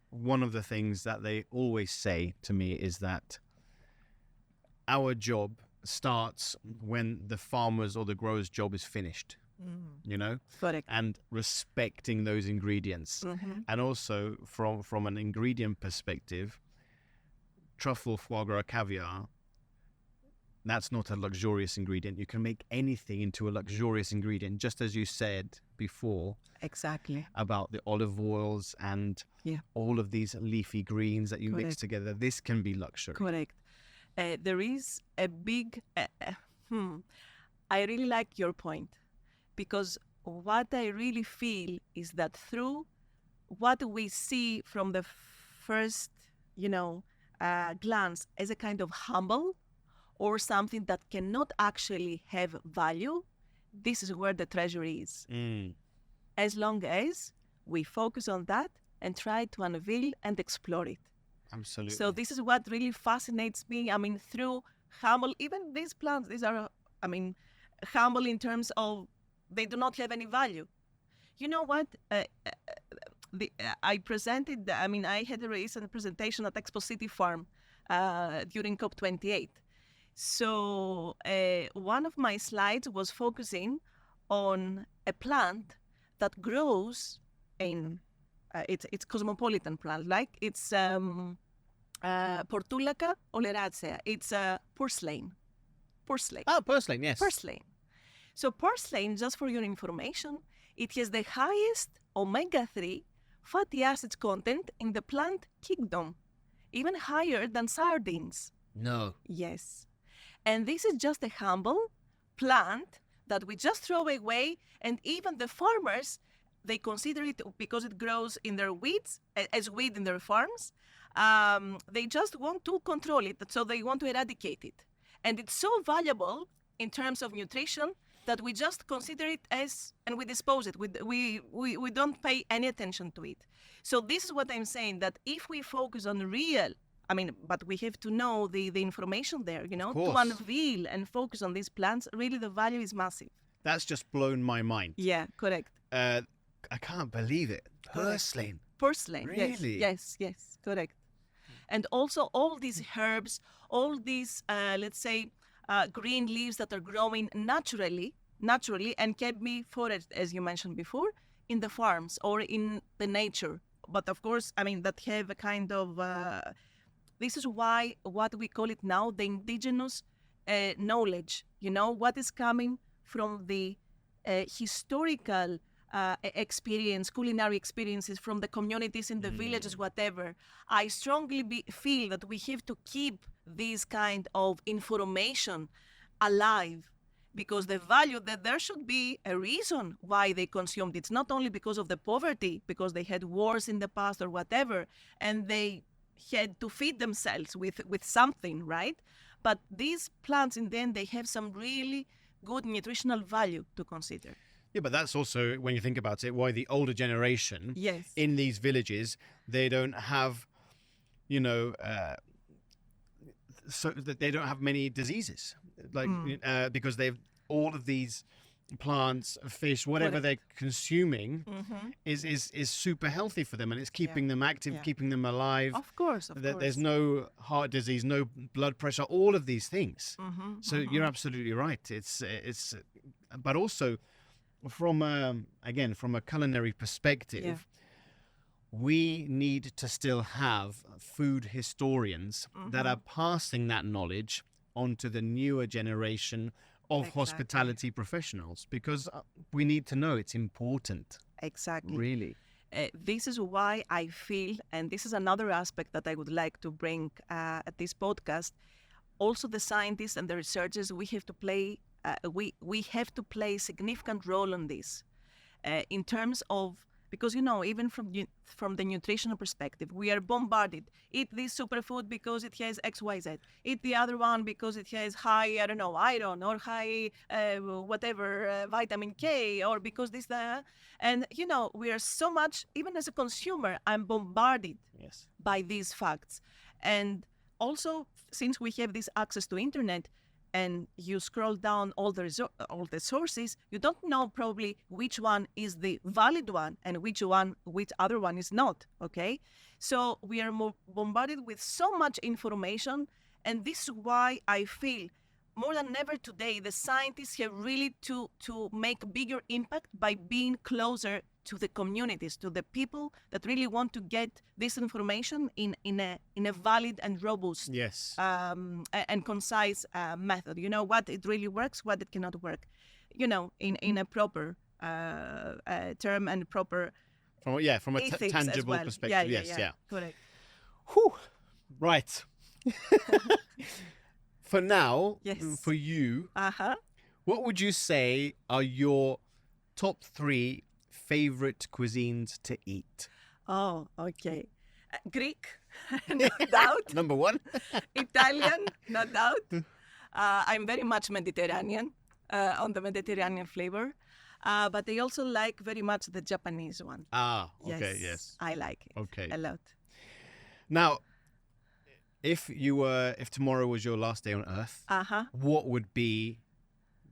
one of the things that they always say to me is that our job starts when the farmer's or the grower's job is finished. Correct. And respecting those ingredients. And also from an ingredient perspective, truffle, foie gras, caviar, that's not a luxurious ingredient. You can make anything into a luxurious ingredient, just as you said before. Exactly. About the olive oils and all of these leafy greens that you mix together. This can be luxury. Correct. There is a big... I really like your point, because what I really feel is that through what we see from the first, glance as a kind of humble or something that cannot actually have value, this is where the treasure is. As long as we focus on that and try to unveil and explore it. Absolutely. So this is what really fascinates me. Through humble, even these plants, these are, humble in terms of they do not have any value. You know what? I presented, I had a recent presentation at Expo City Farm during COP28. So one of my slides was focusing on a plant that grows in, it's cosmopolitan plant, like it's Portulaca oleracea. It's purslane. Oh, purslane, yes. Purslane. So purslane, just for your information, it has the highest omega-3 fatty acids content in the plant kingdom, even higher than sardines. No. Yes. And this is just a humble plant that we just throw away, and even the farmers, they consider it, because it grows in their weeds, as weed in their farms, they just want to control it, so they want to eradicate it. And it's so valuable in terms of nutrition that we just consider it as, and we dispose it. We don't pay any attention to it. So this is what I'm saying, that if we focus on real, but we have to know the information there, to unveil and focus on these plants, really the value is massive. That's just blown my mind. Yeah, correct. I can't believe it. Purslane. Purslane, really? Yes, correct. And also all these herbs, all these, green leaves that are growing naturally and can be foraged, as you mentioned before, in the farms or in the nature. But of course, that have a kind of this is why what we call it now the indigenous knowledge, what is coming from the historical experience, culinary experiences from the communities in the villages, whatever. I strongly feel that we have to keep this kind of information alive, because the value that there should be a reason why they consumed it. It's not only because of the poverty, because they had wars in the past or whatever, and they had to feed themselves with something, right? But these plants, in the end, they have some really good nutritional value to consider. Yeah, but that's also, when you think about it, why the older generation in these villages, they don't have, so that they don't have many diseases, like because they've all of these plants, fish, whatever they're consuming is super healthy for them, and it's keeping them active, keeping them alive. Of course. There's no heart disease, no blood pressure, all of these things. So you're absolutely right. It's but also from from a culinary perspective, we need to still have food historians that are passing that knowledge onto the newer generation of hospitality professionals, because we need to know it's important. Exactly. Really. This is why I feel, and this is another aspect that I would like to bring at this podcast, also the scientists and the researchers, we have to play a significant role on this in terms of, because even from the nutritional perspective, we are bombarded. Eat this superfood because it has XYZ. Eat the other one because it has high, iron or high vitamin K, or because this, that. And we are so much, even as a consumer, I'm bombarded by these facts. And also, since we have this access to internet, and you scroll down all the sources, you don't know probably which one is the valid one and which other one is not, okay? So we are bombarded with so much information, and this is why I feel more than ever today, the scientists have really to make a bigger impact by being closer to the communities, to the people that really want to get this information in a valid and robust and concise method. What it really works, what it cannot work, in a proper term and proper from a tangible perspective. Yeah. Correct. Whew. Right. For now, for you, what would you say are your top 3 favorite cuisines to eat? Oh, okay. Greek, no doubt. Number 1. Italian, no doubt. I'm very much Mediterranean, on the Mediterranean flavor. But I also like very much the Japanese one. Ah, okay, yes. I like it a lot. Now, if tomorrow was your last day on Earth, what would be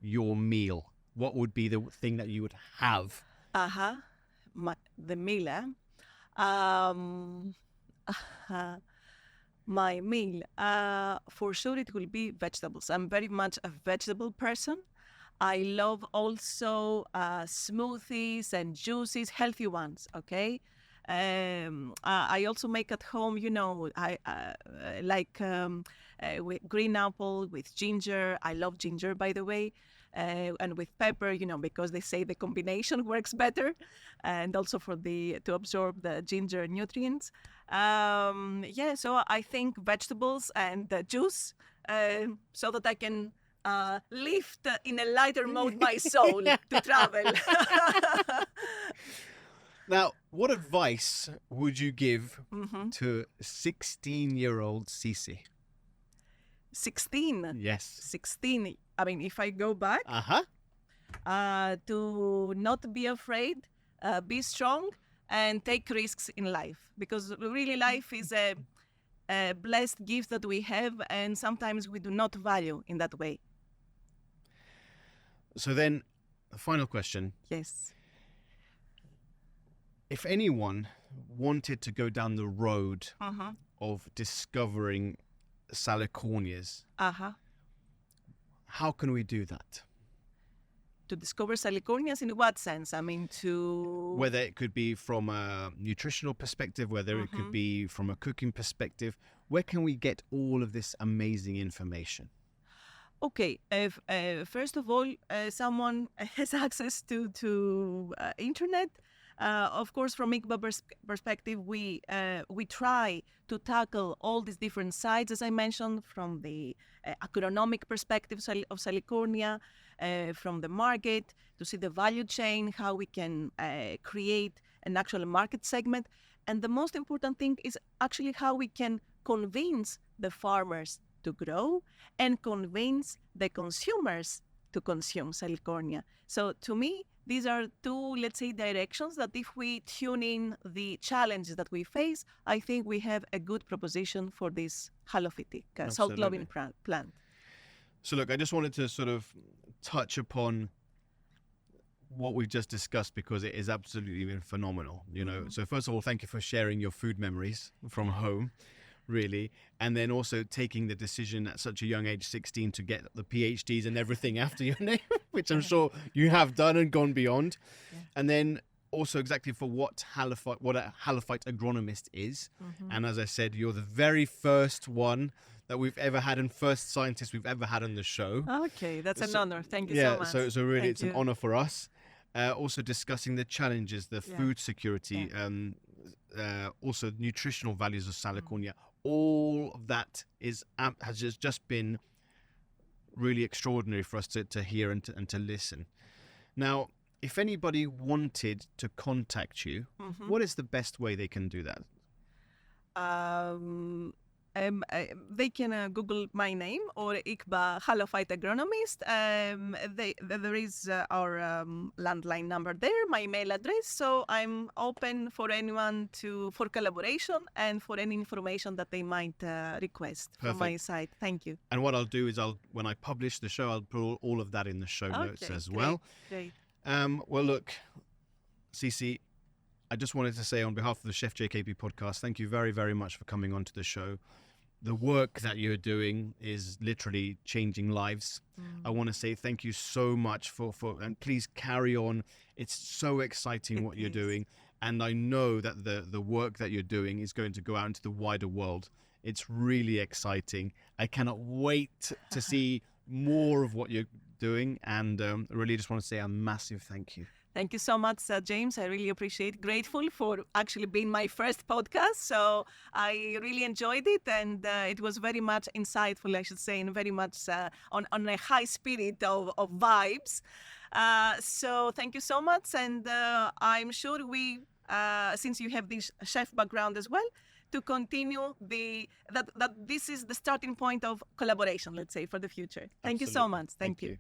your meal? What would be the thing that you would have? The meal, my meal, for sure it will be vegetables. I'm very much a vegetable person. I love also smoothies and juices, healthy ones, okay? I also make at home, I like with green apple, with ginger. I love ginger, by the way, and with pepper, because they say the combination works better, and also to absorb the ginger nutrients. So I think vegetables and juice, so that I can lift in a lighter mode my soul to travel. Now, what advice would you give to 16-year-old Cici? 16? Yes. 16. I mean, if I go back, to not be afraid, be strong, and take risks in life. Because really life is a blessed gift that we have, and sometimes we do not value in that way. So then, the final question. Yes. If anyone wanted to go down the road of discovering Salicornias, how can we do that? To discover Salicornias in what sense? I mean, whether it could be from a nutritional perspective, whether it could be from a cooking perspective, where can we get all of this amazing information? Okay, first of all, someone has access to internet. Of course, from IBBA perspective, we try to tackle all these different sides, as I mentioned, from the agronomic perspective of Salicornia, from the market, to see the value chain, how we can create an actual market segment. And the most important thing is actually how we can convince the farmers to grow and convince the consumers to consume Salicornia. So to me, these are two, let's say, directions that if we tune in the challenges that we face, I think we have a good proposition for this halophytic salt-loving plant. So look, I just wanted to sort of touch upon what we've just discussed because it is absolutely phenomenal, you know. So first of all, thank you for sharing your food memories from home, really, and then also taking the decision at such a young age, 16, to get the PhDs and everything after your name, which I'm sure you have done and gone beyond. And then also exactly for what a Halophyte agronomist is. And as I said, you're the very first one that we've ever had and first scientist we've ever had on the show. Okay, that's an honor. Thank you so much. So really it's an honor for us. Also discussing the challenges, the food security, also nutritional values of Salicornia. All of that has just been really extraordinary for us to hear and to listen. Now, if anybody wanted to contact you, what is the best way they can do that? They can Google my name or IBBA Halophyte Agronomist. There is our landline number there, my email address. So I'm open for anyone for collaboration and for any information that they might request from my side. Thank you. And what I'll do is when I publish the show, I'll put all of that in the show notes as well. Great. Well, look, Cici, I just wanted to say on behalf of the Chef JKP podcast, thank you very, very much for coming onto the show. The work that you're doing is literally changing lives. I want to say thank you so much and please carry on. It's so exciting what you're doing. And I know that the work that you're doing is going to go out into the wider world. It's really exciting. I cannot wait to see more of what you're doing. And really just want to say a massive thank you. Thank you so much, James. I really appreciate, grateful for actually being my first podcast. So I really enjoyed it, and it was very much insightful, I should say, and very much on a high spirit of vibes. So thank you so much, and I'm sure since you have this chef background as well, to continue that this is the starting point of collaboration, let's say, for the future. Thank you so much. Thank you.